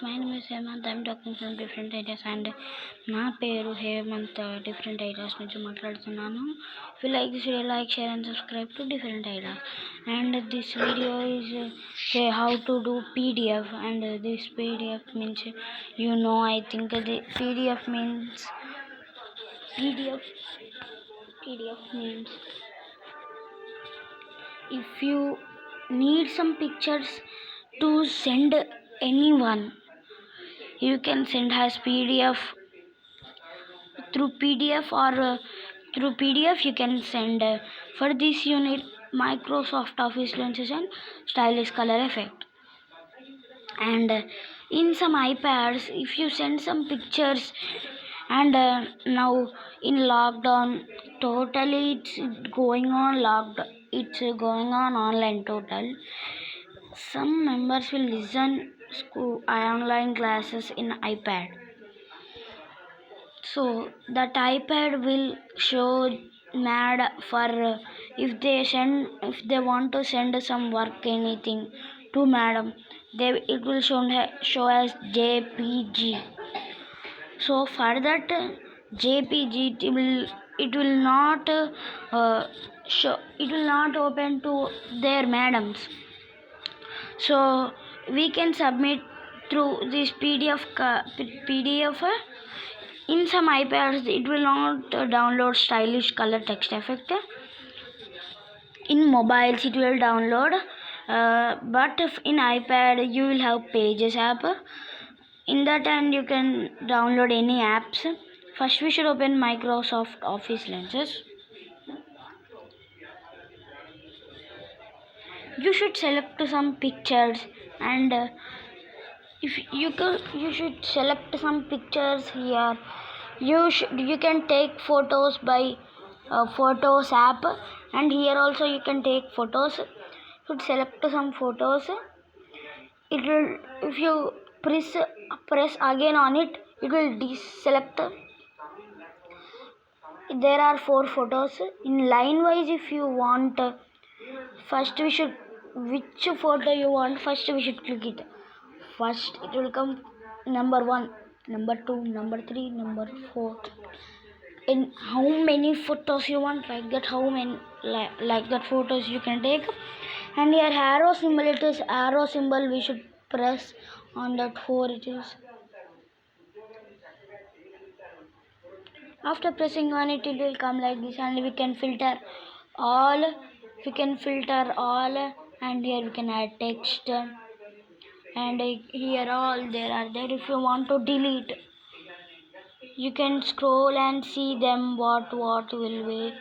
my name is Hemant. I'm talking from different areas and నా పేరు Hemant. Different ideas నుంచి మాట్లాడుతున్నాను. If you like this video, like, share and subscribe to different ideas. And this video is say how to do PDF, and this PDF means I think the PDF means PDF PDF means if you need some pictures to send anyone, you can send as PDF. Through PDF or through PDF you can send. For this you need Microsoft Office lenses and stylish color effect. And in some iPads, if you send some pictures, and now in lockdown, totally it's going on online total. Some members will listen school online classes in iPad, so that iPad will show mad for if they want to send some work anything to madam, it will show as JPG. So for that JPG, it will not show, it will not open to their madams. So we can submit through this PDF. In some iPads it will not download stylish color text effect. In mobiles it will download, but if in iPad you will have Pages app. In that, and you can download any apps. First we should open Microsoft Office lenses. You should select some pictures, and if you should select some pictures here. You can take photos by Photos app, and here also you can take photos. You should select some photos. It will, if you press again on it, it will deselect. There are 4 photos in line wise. If you want, first we should, which photo you want, first we should click it. First it will come number 1, number 2, number 3, number 4. In how many photos you want, like that, how many like that photos you can take. And here arrow symbol, it is arrow symbol, we should press on that 4. It is, after pressing on it, it will come like this, and we can filter all. And here we can add text, and here all there are there. If you want to delete, you can scroll and see them what will be.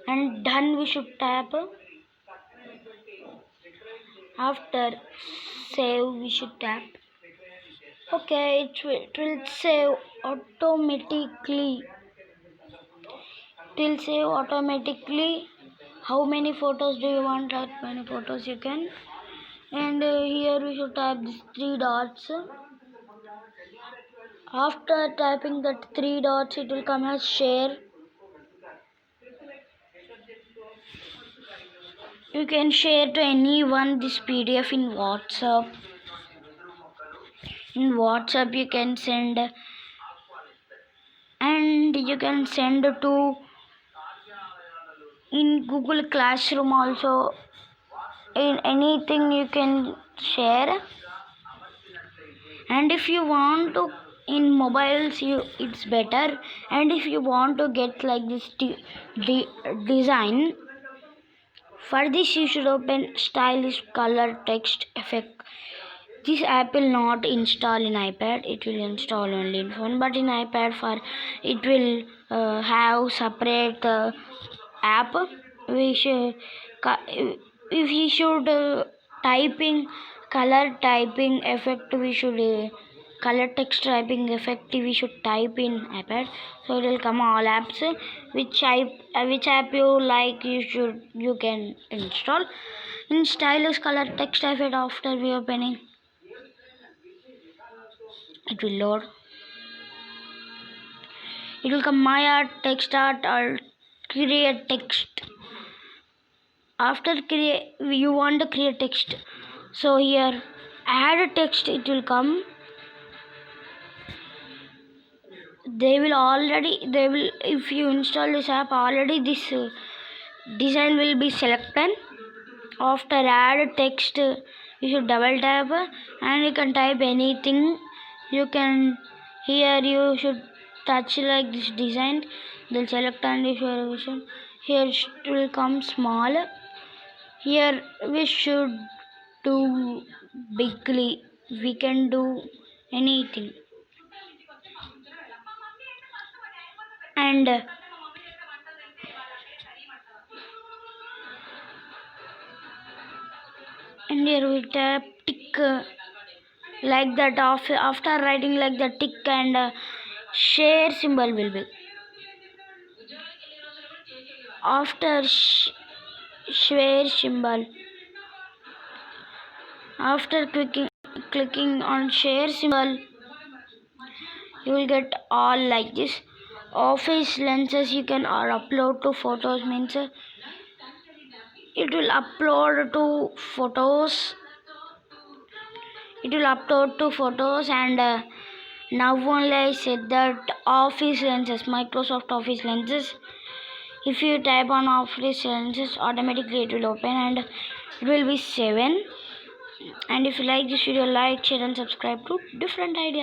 And done we should tap. After save we should tap. Okay, it will save automatically. How many photos do you want? That many photos you can. And here we should tap these 3 dots. After tapping that 3 dots, it will come as share. You can share to anyone this PDF in WhatsApp. In WhatsApp you can send, and you can send to in Google Classroom also. In anything you can share. And if you want to, in mobiles it's better. And if you want to get like this design, for this you should open stylish color text effect. This app will not install in iPad, it will install only in phone, but in iPad it will have separate app. We should, if we should typing color typing effect, we should color text typing effect we should type in iPad, so it will come all apps. Which app you like, you can install. In stylish color text effect, after we opening, it will load. It will come my art, text art, or create text. After you want to create text, so here add text, it will come. they will if you install this app already this design will be selected. After add text you should double tap and you can type anything. You can here you should touch like this design, then select and if your vision here it will come small. Here we should do bigly, we can do anything. And here we tap tick like that. After writing like the tick and share symbol will be after share symbol. After clicking on share symbol you will get all like this. Office lenses you can upload to photos means it will upload to photos. It will upload to photos and now only I said that office lenses, Microsoft Office lenses. If you type on office lenses automatically it will open and it will be 7. And if you like this video, like, share and subscribe to different ideas.